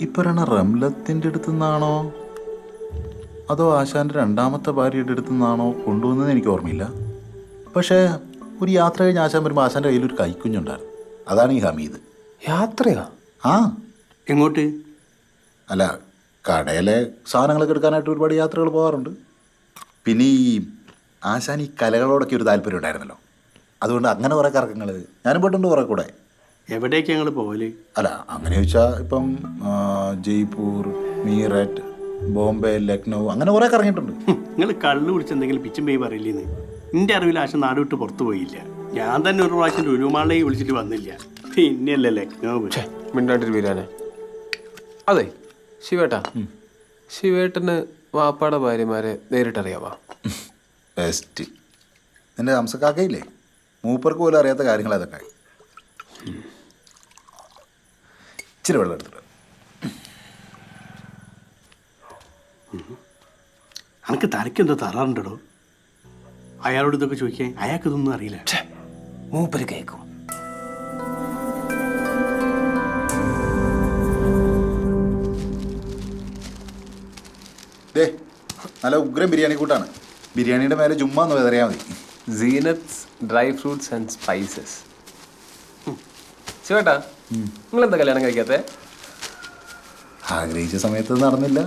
ഈ പറയുന്ന റംലത്തിൻ്റെ അടുത്തു നിന്നാണോ അതോ ആശാൻ്റെ രണ്ടാമത്തെ ഭാര്യയുടെ അടുത്തു നിന്നാണോ കൊണ്ടുവന്നതെന്ന് എനിക്ക് ഓർമ്മയില്ല. പക്ഷേ ഒരു യാത്ര കഴിഞ്ഞ് ആശാൻ വരുമ്പോൾ ആശാൻ്റെ കയ്യിലൊരു കൈക്കുഞ്ഞുണ്ടായിരുന്നു. അതാണ് ഈ ഹമീദ്. യാത്രയാ? ആ. എങ്ങോട്ട്? അല്ല, കടയിലെ സാധനങ്ങളൊക്കെ എടുക്കാനായിട്ട് ഒരുപാട് യാത്രകൾ പോകാറുണ്ട്. പിന്നെ ഈ ആശാൻ ഈ കലകളോടൊക്കെ ഒരു താല്പര്യം ഉണ്ടായിരുന്നല്ലോ, അതുകൊണ്ട് അങ്ങനെ കുറേ കറക്കങ്ങൾ ഞാനും പോയിട്ടുണ്ട് കുറേ കൂടെ. എവിടേക്ക് ഞങ്ങൾ പോകല്? അല്ല, അങ്ങനെ ചോദിച്ചാൽ ഇപ്പം ജയ്പൂർ, മീററ്റ്, ബോംബെ, ലക്നൗ അങ്ങനെ കുറേ കറങ്ങിയിട്ടുണ്ട്. നിങ്ങൾ കള്ളു കുടിച്ച് എന്തെങ്കിലും പിച്ചും പോയി പറയില്ലെന്ന്. എൻ്റെ അറിവിൽ ആശ നാട് വിട്ട് പുറത്തു പോയില്ല. ഞാൻ തന്നെ ഒരു പ്രാവശ്യം ലുലുമാളിലേക്ക് വിളിച്ചിട്ട് വന്നില്ല. പിന്നെയല്ലേ ലക്നൗ. മിണ്ടാണ്ടിട്ട് വരാനെ. അതെ ശിവേട്ടാ, ശിവേട്ടന് വാപ്പാടെ ഭാര്യമാരെ നേരിട്ടറിയാവാ? ബെസ്റ്റ്. നിന്റെ ഹംസക്കാക്കയില്ലേ, മൂപ്പർക്ക് പോലും അറിയാത്ത കാര്യങ്ങൾ അതൊക്കെ. ഇച്ചിരി വെള്ളം എടുത്തിട്ട്. അനക്ക് തലയ്ക്കെന്തോ തറാറുണ്ടോ? അയാളോട് ഇതൊക്കെ ചോദിക്കാൻ അയാൾക്ക് ഇതൊന്നും അറിയില്ല. മൂപ്പര് കേൾക്കും. ദേ, നല്ല ഉഗ്രം ബിരിയാണി കൂട്ടാണ്. ബിരിയാണിയുടെ മേലെ ജുമ്മ എന്ന് വിതറിയാൽ മതി. സീനത്ത്സ് ഡ്രൈ ഫ്രൂട്ട്സ് ആൻഡ് സ്പൈസസ്. ശിവേട്ടാ, നിങ്ങളെന്താ കല്യാണം കഴിക്കാത്തെ? ആഗ്രഹിച്ച സമയത്ത് നടന്നില്ല,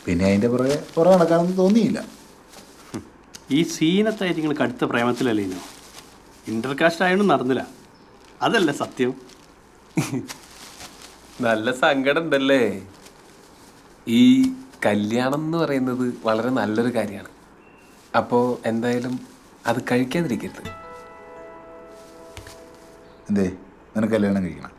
പിന്നെ അതിൻ്റെ പുറകെ നടക്കാനൊന്നും തോന്നിയില്ല. ഈ സീനത്തായിട്ട് നിങ്ങൾ കടുത്ത പ്രേമത്തിലല്ലേ ഇനോ? ഇന്റർകാസ്റ്റ് ആയതുകൊണ്ട് നടന്നില്ല, അതല്ല സത്യം. നല്ല സങ്കടം ഉണ്ടല്ലേ. ഈ കല്യാണം എന്ന് പറയുന്നത് വളരെ നല്ലൊരു കാര്യമാണ്. അപ്പോൾ എന്തായാലും അത് കഴിക്കാതിരിക്കരുത്. എന്തേ, നിനക്ക് കല്യാണം കഴിക്കണം?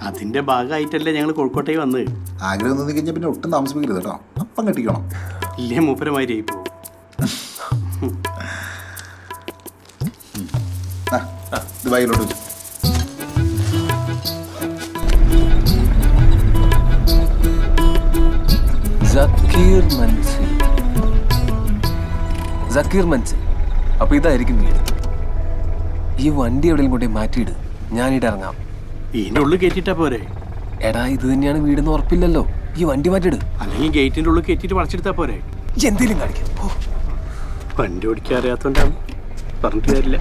അതിന്റെ ഭാഗമായിട്ടല്ലേ ഞങ്ങൾ കോഴിക്കോട്ടേക്ക് വന്നത്. ആഗ്രഹം തോന്നി കഴിഞ്ഞാൽ പിന്നെ ഒട്ടും താമസിപ്പിക്കരുത് കേട്ടോ, അപ്പം കെട്ടിക്കണം. ഇല്ലേ മൂപ്പരമാതിരി ആയി പോകും. ഇത് ബാഗിലോട്ട് വെച്ചു. സക്കീർ മൻസിൽ. അപ്പൊ ഇതായിരിക്കും വീട്. ഈ വണ്ടി എവിടെയും കൊണ്ടേ മാറ്റിയിട്, ഞാനിവിടെ ഇറങ്ങാം. ഇതിന്റെ ഉള്ളിൽ കയറ്റിട്ടാ പോരെ? എടാ, ഇത് തന്നെയാണ് വീടെന്ന് ഉറപ്പില്ലല്ലോ. ഈ വണ്ടി മാറ്റിയിട്. അല്ലെങ്കിൽ ഗേറ്റിന്റെ ഉള്ളിൽ കയറ്റിട്ട് വളച്ചെടുത്താ പോരെ? എന്തേലും കാണിക്കാം. വണ്ടി ഓടിക്കാൻ അറിയാത്തോണ്ടാണ്, പറഞ്ഞിട്ട് കാര്യമില്ല.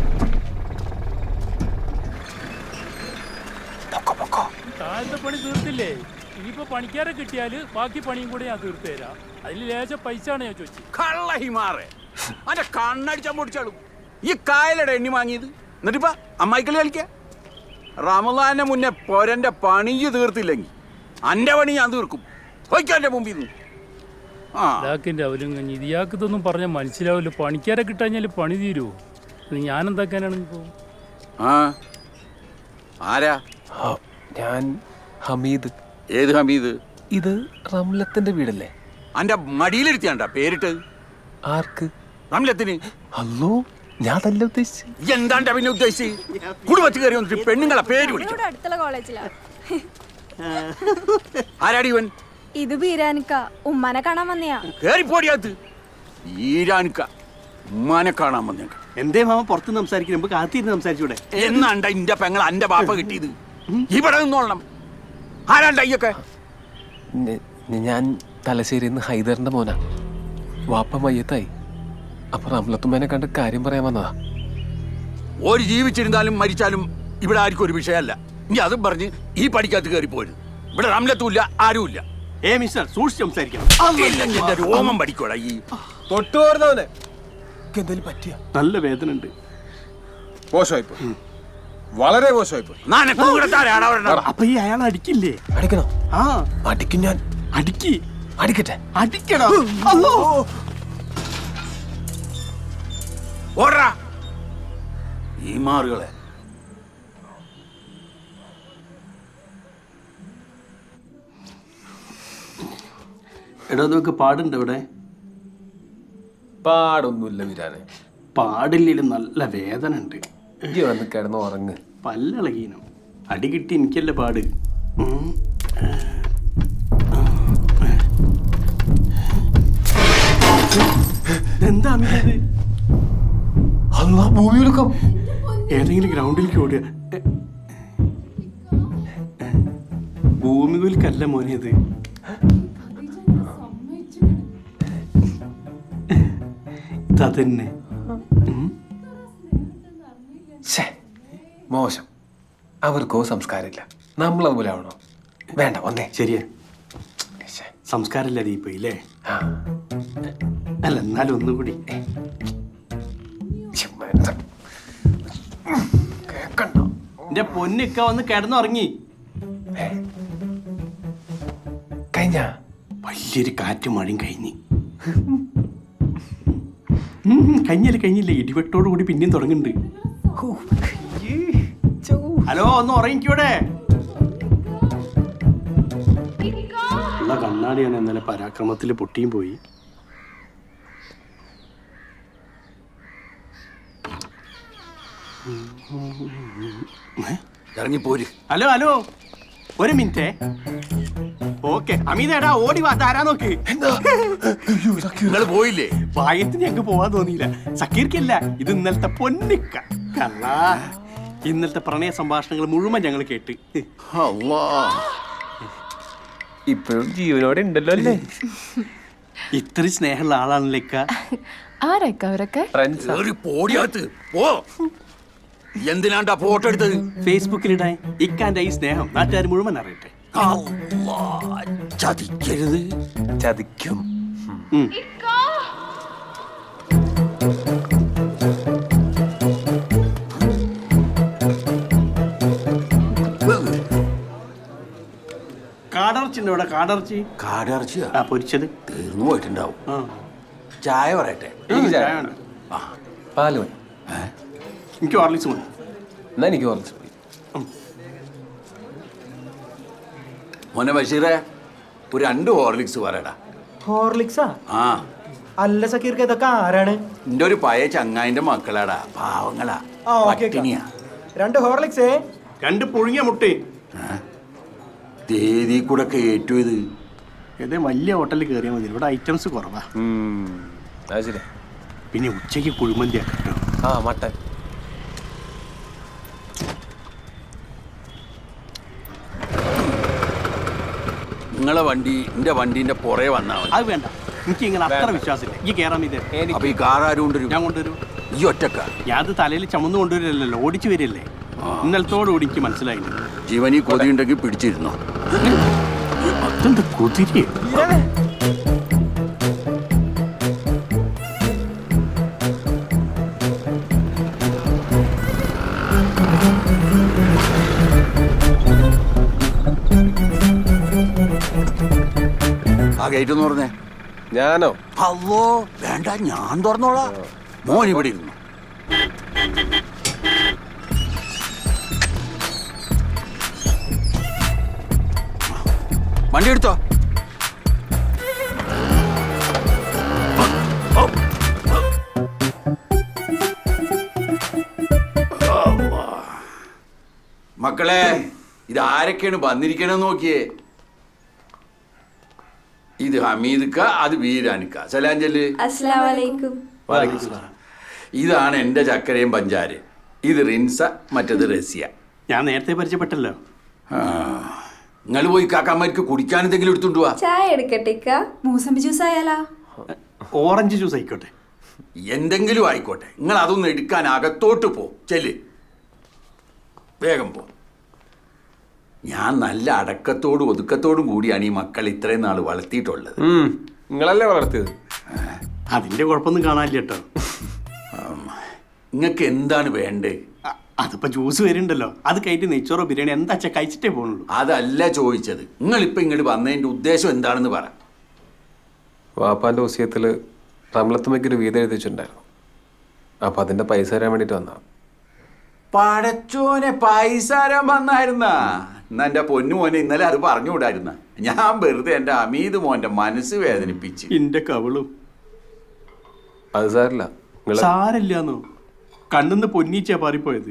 താഴത്തെ പണി തീർത്തില്ലേ? ഇനിയിപ്പോ പണിക്കാരെ കിട്ടിയാല് ബാക്കി പണിയും കൂടെ ഞാൻ തീർത്തു തരാം. അതിൽ ലേശ പൈസ ആണ് ഞാൻ ചോദിച്ചത്. കള്ളഹിമാറെ, അന്റെ കണ്ണടിച്ചാൻ പൊടിച്ചാളും. ഈ കായലട എണ്ണി വാങ്ങിയത് എന്നിട്ടിപ്പ അമ്മായിക്കളി കളിക്ക. റമദാനെ മുന്നേ പൊരന്റെ പണി തീർത്തില്ലെങ്കിൽ അന്റെ പണി ഞാൻ തീർക്കും. പോയിക്കാന്റെ മുമ്പിൽ നിന്ന്. ഇതാക്കിന്റെ അവലും കഞ്ഞി ഇയാൾക്ക് ഇതൊന്നും പറഞ്ഞാൽ മനസ്സിലാവില്ല. പണിക്കാരെ കിട്ടാഞ്ഞാല് പണി തീരുവോ? ഞാൻ എന്താക്കാനാണ് ഇപ്പോ? ആരാ? ഞാൻ ഹമീദ്. ഏത് ഹമീദ്? ഇത് റംലത്തിന്റെ വീടല്ലേ? അന്റെ മടിയിലിരുത്തിയാണ്ടാ പേരിട്ട്? ആർക്ക്? റംലത്തിന്. അല്ലോ, ഞാൻ തല്ല ഉദ്ദേശിച്ചു. എന്താണ്ടാ പിന്നെ ഉദ്ദേശിച്ച്? കുടുംബത്തിൽ കയറി വന്നിട്ട് പെണ്ണുങ്ങളെ പേര് വിളിക്കും. ആരാടി ഇവൻ? ഇത് ബീരാനിക്ക, ഉമ്മാനെ കാണാൻ വന്നയാ. കേറിപ്പോടിയാത്ത്. ഈരാനിക്ക ഉമ്മാനെ കാണാൻ വന്നേക്ക. എന്തേ മാമ പുറത്ത് സംസാരിക്കും, നമുക്ക് കാത്തിരുന്ന് സംസാരിച്ചൂടെ? എന്നാണ്ട ഇന്റെ പെങ്ങൾ അന്റെ ബാപ്പ കിട്ടിയത്? ഇവിടെ നിന്നോളണം. ആരാണ്ട ഈയൊക്കെ? ഞാൻ തലശ്ശേരിന്ന് ഹൈദറിന്റെ മോനാ. വാപ്പ മയ്യത്തായി. അപ്പൊ റംലത്തുമ്മേനെ കണ്ട് കാര്യം പറയാൻ വന്നതാ. ഒരു ജീവിച്ചിരുന്നാലും മരിച്ചാലും ഇവിടെ ആർക്കും ഒരു വിഷയമല്ല. ഇനി അതും പറഞ്ഞ് ഈ പടിക്കകത്ത് കയറി പോരും. ഇവിടെ റംലത്തുമില്ല, ആരുമില്ല. മിസ്റ്റർ, സൂക്ഷിച്ച് സംസാരിക്കണം. എന്റെ രോമം പഠിക്കോടാ ഈ തൊട്ടുപോർന്നവനെ. എന്തേലും പറ്റിയ? നല്ല വേദന ഉണ്ട്. മോശമായിപ്പോ, വളരെ മോശമായിപ്പോ. അപ്പൊ ഈ അയാൾ അടിക്കില്ലേ? അടിക്കണോ? ആ, അടിക്കും ഞാൻ. അടിക്ക്. അടിക്കട്ടെ? അടിക്കണോ? ഓടാ ഈ മാറുകളെ. എടോ, നമുക്ക് പാടുണ്ട് ഇവിടെ? പാടൊന്നുമില്ല വിരാനെ. പാടില്ലേലും നല്ല വേദന ഉണ്ട്. ഇജ്ജ് വന്ന് കിടന്ന് ഉറങ്ങ്. പല്ലളകീനോ? അടി കിട്ടി എനിക്കല്ലേ പാട്. എന്താ ഭൂമിയിലൊക്കെ ഏതെങ്കിലും ഗ്രൗണ്ടിലേക്ക് ഓടുക. ഭൂമികുൽക്കല്ല മോനെ ഇത്. ഇതന്നെ ശ്ശേ, മോശം. അവർക്കോ സംസ്കാരമില്ല, നമ്മളെ പോലെ ആവണോ? വേണ്ട, വന്നേ. ശരിയാ, ശ്ശേ. സംസ്കാരമില്ലാതെ പോയി അല്ലേ? ആ. അല്ല എന്നാലും ഒന്നുകൂടി ശ്ശെ, വേണ്ട. കേക്കണ്ട. എന്റെ പൊന്നിക്ക വന്ന് കിടന്നുറങ്ങി. കഴിഞ്ഞ വലിയൊരു കാറ്റും മഴയും കഴിഞ്ഞ്. കഴിഞ്ഞില്ല ഇടിവെട്ടോട് കൂടി പിന്നെയും തുടങ്ങുന്നുണ്ട്. ഹലോ, ഒന്ന് ഉറങ്ങിക്കൂടെ? ഉള്ള കണ്ണാടിയാണ് ഇന്നലെ പരാക്രമത്തിൽ പൊട്ടിയും പോയി. ഇറങ്ങിപ്പോര്. ഹലോ ഒരു മിനിറ്റേ. ഓക്കെ അമിതേടാ, ഓടി വാ, ആരാ നോക്ക്. നിങ്ങൾ പോയില്ലേ? ഭാഗ്യത്തിന് ഞങ്ങൾക്ക് പോവാൻ തോന്നിയില്ല. സക്കീർക്കല്ല, ഇത് ഇന്നലത്തെ പൊന്നിക്ക കള്ളാ. ഇന്നലത്തെ പ്രണയ സംഭാഷണങ്ങൾ മുഴുവൻ ഞങ്ങൾ കേട്ട്. ഇപ്പോഴും ജീവനോടെ ഉണ്ടല്ലോ അല്ലേ? ഇത്രയും സ്നേഹമുള്ള ആളാണല്ലേക്ക. ആരൊക്കെ അവരൊക്കെ? കേറി പോടിയാത്ത് പോ. എന്തിനാണ്ടാ ഫോട്ടോ എടുത്തത്? ഫേസ്ബുക്കിലിടാൻ ഇക്കാന്റെ ഈ സ്നേഹം നാട്ടുകാർ മുഴുവൻ അറിയട്ടെ. ചതിക്കരുത്. ചതിക്കും. ഉം. കാടർച്ചിന്റെ ഇവിടെ കാടർച്ചി. കാടിറച്ചിയാ ആ പൊരിച്ചത് തീർന്നു പോയിട്ടുണ്ടാവും. ആ. ചായ പറയട്ടെ? ചായ വേണ്ട. പാല് മതി. എനിക്ക് ഹോർലിക്സ് മതി. എന്നാ എനിക്ക് കുറച്ച് മതി. മോനെ ബഷീറെ, ഒരു 2 ഹോർലിക്സ് പറയടാ. ഹോർലിക്സാ? ആ, അല്ല സക്കീർക്ക്, ഇതൊക്കെ ആരാണ്? എന്റെ ഒരു പഴയ ചങ്ങായിന്റെ മക്കളാടാ, പാവങ്ങളാ, ആ, ഓക്കേ. പട്ടിണിയാ. 2 ഹോർലിക്സേ? 2 പുഴുങ്ങിയ മുട്ടേ. തേതി കൂടെ കേറ്റു ഇത്. ഏതേ വലിയ ഹോട്ടലിൽ കയറിയാൽ മതി, ഇവിടെ ഐറ്റംസ് കുറവാ. അത് ശരി. പിന്നെ ഉച്ചയ്ക്ക് കുഴിമന്തിയാ കേട്ടോ. ആ, മട്ടൻ. നിങ്ങളെ വണ്ടി എന്റെ വണ്ടീന്റെ പുറകെ വന്നാ മതി. അത് വേണ്ട, എനിക്ക് ഇങ്ങനെ അത്ര വിശ്വാസമില്ല. ഈ കയറാൻ ഇത് അപ്പൊ ഈ കാർ ആരും കൊണ്ടുവരും? ഞാൻ കൊണ്ടുവരും. ഈ ഒറ്റക്ക? ഞാൻ അത് തലയിൽ ചുമന്ന് കൊണ്ടുവരില്ലല്ലോ, ഓടിച്ചു വരില്ലേ. ഇന്നലത്തോടുകൂടി എനിക്ക് മനസ്സിലായി. ജീവനി കൊതിയുണ്ടെങ്കിൽ പിടിച്ചിരുന്നോ? അതെന്ത് കുതിരി. ആ ഗേറ്റ് ഒന്ന് പറഞ്ഞേ. ഞാനോ? അല്ലോ വേണ്ട, ഞാൻ തുറന്നോളാം. മോൻ ഇവിടെ ഇരുന്നു. വണ്ടി എടുത്തോ. മക്കളെ, ഇത് ആരൊക്കെയാണ് വന്നിരിക്കണെന്ന് നോക്കിയേ. ഇത് ഹമീദ്ക്ക, അത് വീരാനിക്ക. സലാഞ്ചല്. അസ്സലാമലൈക്കും. ഇതാണ് എൻ്റെ ചക്കരയും പഞ്ചാര്. ഇത് റിൻസ, മറ്റത് റസിയ. ഞാൻ നേരത്തെ പരിചയപ്പെട്ടല്ലോ. നിങ്ങൾ പോയി കാക്കമ്മക്ക് കുടിക്കാൻ എന്തെങ്കിലും എടുത്തുകൊണ്ട് പോവാ. ചായ എടുക്കട്ടേക്ക? മൂസമ്പി ജ്യൂസ് ആയാലാ? ഓറഞ്ച് ജ്യൂസ് ആയിക്കോട്ടെ. എന്തെങ്കിലും ആയിക്കോട്ടെ, നിങ്ങൾ അതൊന്നും എടുക്കാൻ അകത്തോട്ട് പോ. ചെല്ല്, വേഗം പോ. ഞാൻ നല്ല അടക്കത്തോടും ഒതുക്കത്തോടും കൂടിയാണ് ഈ മക്കൾ ഇത്രയും നാൾ വളർത്തിയിട്ടുള്ളത്. നിങ്ങളല്ലേ വളർത്തിയത്? അതിന്റെ കുഴപ്പമൊന്നും കാണാനില്ല കേട്ടോ. നിങ്ങൾക്ക് എന്താണ് വേണ്ടേ? അതിപ്പോ ജ്യൂസ് വരുന്നുണ്ടല്ലോ, അത് കഴിഞ്ഞിട്ട് നെയ്ച്ചോറോ ബിരിയാണി എന്താ വെച്ചാൽ കഴിച്ചിട്ടേ പോകുന്നുള്ളൂ. അതല്ല ചോദിച്ചത്. നിങ്ങളിപ്പോൾ ഇങ്ങോട്ട് വന്നതിൻ്റെ ഉദ്ദേശം എന്താണെന്ന് പറ. വാപ്പാന്റെ വസിയത്തിൽ റംലത്തുമ്മയ്ക്കൊരു വീതം എഴുതി വെച്ചിട്ടുണ്ടായിരുന്നു. അപ്പം അതിൻ്റെ പൈസ തരാൻ വേണ്ടിയിട്ട് വന്നാ. പടച്ചോനെ, പൈസ തരാൻ വന്നായിരുന്നാ? എന്നാ എൻ്റെ പൊന്നു മോനെ ഇന്നലെ അത് പറഞ്ഞുകൂടായിരുന്ന? ഞാൻ വെറുതെ എൻ്റെ അമീത് മോൻ്റെ മനസ്സ് വേദനിപ്പിച്ച്. എന്റെ കവളും. അത് സാരില്ല. സാരല്ലാന്നോ? കണ്ണിന്ന് പൊന്നീച്ചാ പാറിപ്പോയത്.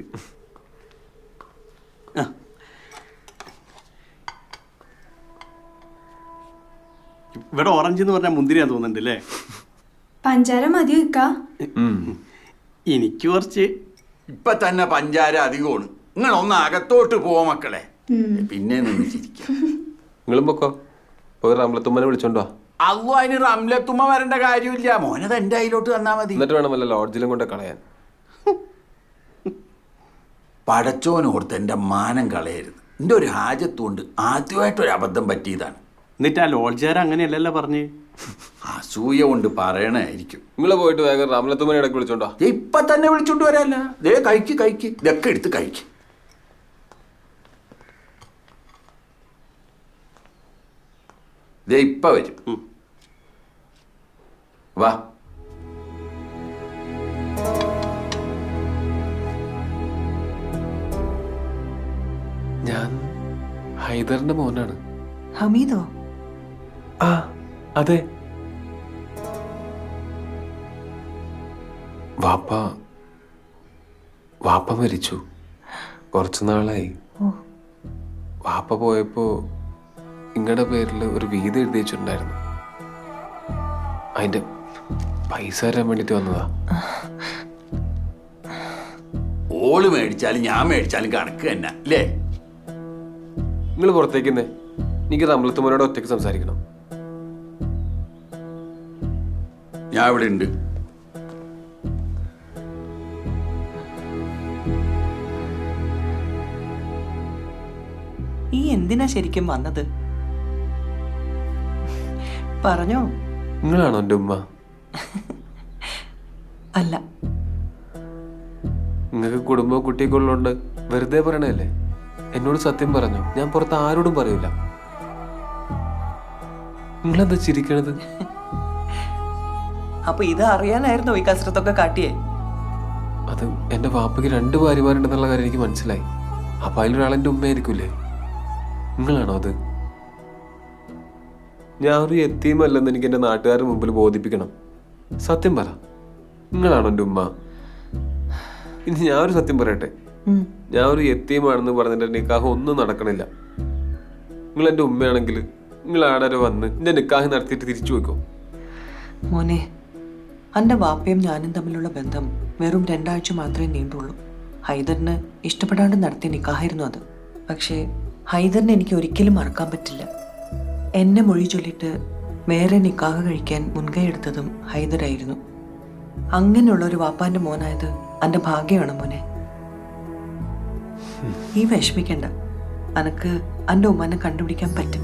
ഇവിടെ ഓറഞ്ച് എന്ന് പറഞ്ഞാൽ മുന്തിരിയാ തോന്നുന്നുണ്ട് അല്ലേ? പഞ്ചാര മതി വെക്ക? എനിക്ക് കുറച്ച്. ഇപ്പൊ തന്നെ പഞ്ചാര അധികമാണ്. നിങ്ങൾ ഒന്ന് അകത്തോട്ട് പോ മക്കളെ, പിന്നെ നിന്ന് ചിരിക്കാം. നിങ്ങളും പൊക്കോ, പോയി റംലത്തുമ്മനെ വിളിച്ചോണ്ടോ. അല്ലോ അതിന് റംലത്തുമ്മ വരേണ്ട കാര്യമില്ല, മോനത് എൻ്റെ കയ്യിലോട്ട് തന്നാ മതി. എന്നിട്ട് വേണം വല്ല ലോഡ്ജിലും കൊണ്ട് കളയാൻ. പടച്ചോനോർത്ത് എൻ്റെ മാനം കളയരുത്. എൻ്റെ ഒരു ഹാജത്തുകൊണ്ട് ആദ്യമായിട്ടൊരു അബദ്ധം പറ്റിയതാണ്. എന്നിട്ട് ആ ലോഡ്ജുകാർ അങ്ങനെയല്ലല്ലോ പറഞ്ഞ്. അസൂയ കൊണ്ട് പറയണായിരിക്കും. നിങ്ങൾ പോയിട്ട് വേഗം റംലത്തുമ്മനെ ഇടയ്ക്ക് വിളിച്ചോണ്ടോ. ഇപ്പൊ തന്നെ വിളിച്ചോണ്ട് വരാല്ല. ദേ കഴിക്ക് ഇതൊക്കെ എടുത്ത് കഴിക്ക്. ദേ ഇപ്പ വരും. വാ. ഞാൻ ഹൈദറിന്റെ മോനാണ്. ഹമീദോ? ആ അതെ. വാപ്പ മരിച്ചു കുറച്ചു നാളായി. വാപ്പ പോയപ്പോ നിങ്ങളുടെ പേരിൽ ഒരു വീട് എഴുതി വെച്ചിട്ടുണ്ടായിരുന്നു. അതിന്റെ പൈസ തരാൻ വേണ്ടിട്ട് വന്നതാ. ഓള് മേടിച്ചാലും ഞാൻ മേടിച്ചാലും കണക്ക് തന്നെ അല്ലേ? നിങ്ങൾ പുറത്തേക്കുന്നേ, എനിക്ക് റംലത്തുമ്മനോട് ഒറ്റയ്ക്ക് സംസാരിക്കണം. ഞാൻ ഇവിടെ ഉണ്ട്. ഈ എന്തിനാ ശരിക്കും വന്നത്? പറഞ്ഞോ. നിങ്ങളാണോ എൻ്റെ ഉമ്മ? അല്ല. നിങ്ങൾക്ക് കുടുംബവും കുട്ടിയൊക്കെ ഉള്ളതുകൊണ്ട് വെറുതെ പറയണല്ലേ. എന്നോട് സത്യം പറഞ്ഞു, ഞാൻ പുറത്ത് ആരോടും പറയൂല. നിങ്ങളെന്താ ചിരിക്കണത്? അപ്പൊ ഇത് അറിയാനായിരുന്നോ ഈ കസരത്തൊക്കെ കാട്ടിയേ? അത് എൻ്റെ വാപ്പയ്ക്ക് 2 ഭാര്യമാരുണ്ടെന്നുള്ള കാര്യം എനിക്ക് മനസ്സിലായി. അപ്പൊ അതിലൊരാളെൻ്റെ ഉമ്മയായിരിക്കൂലേ? നിങ്ങളാണോ അത്? ഞാൻ ഒരു യത്തീമല്ലെന്ന് എനിക്ക് എൻ്റെ നാട്ടുകാരുടെ മുമ്പിൽ ബോധിപ്പിക്കണം. സത്യം പറ, നിങ്ങളാണോ എൻ്റെ ഉമ്മ? ഇനി ഞാൻ ഒരു സത്യം പറയട്ടെ, ഞാൻ ഒരു യത്തീമാണെന്ന് പറഞ്ഞിട്ട് നിക്കാഹ് ഒന്നും നടക്കണില്ല. നിങ്ങൾ എൻ്റെ ഉമ്മയാണെങ്കിൽ നിങ്ങൾ ആടെ വന്ന് എൻ്റെ നിക്കാഹ് നടത്തിയിട്ട് തിരിച്ചു വെക്കോ. മോനെ, എൻ്റെ വാപ്പയും ഞാനും തമ്മിലുള്ള ബന്ധം വെറും 2 ആഴ്ച മാത്രമേ നീണ്ടുള്ളൂ. ഹൈദറിന് ഇഷ്ടപ്പെടാണ്ട് നടത്തിയ നിക്കാഹായിരുന്നു അത്. പക്ഷേ ഹൈദറിനെ എനിക്ക് ഒരിക്കലും മറക്കാൻ പറ്റില്ല. എന്നെ മൊഴി ചൊല്ലിട്ട് വേറെ നിക്കാഹ് കഴിക്കാൻ മുൻകൈ എടുത്തതും ഹൈദറായിരുന്നു. അങ്ങനെയുള്ള ഒരു വാപ്പാന്റെ മോനായത് എൻ്റെ ഭാഗ്യമാണ് മോനെ. ഈ വിഷമിക്കണ്ട, അനക്ക് എൻ്റെ ഉമ്മാനെ കണ്ടുപിടിക്കാൻ പറ്റും.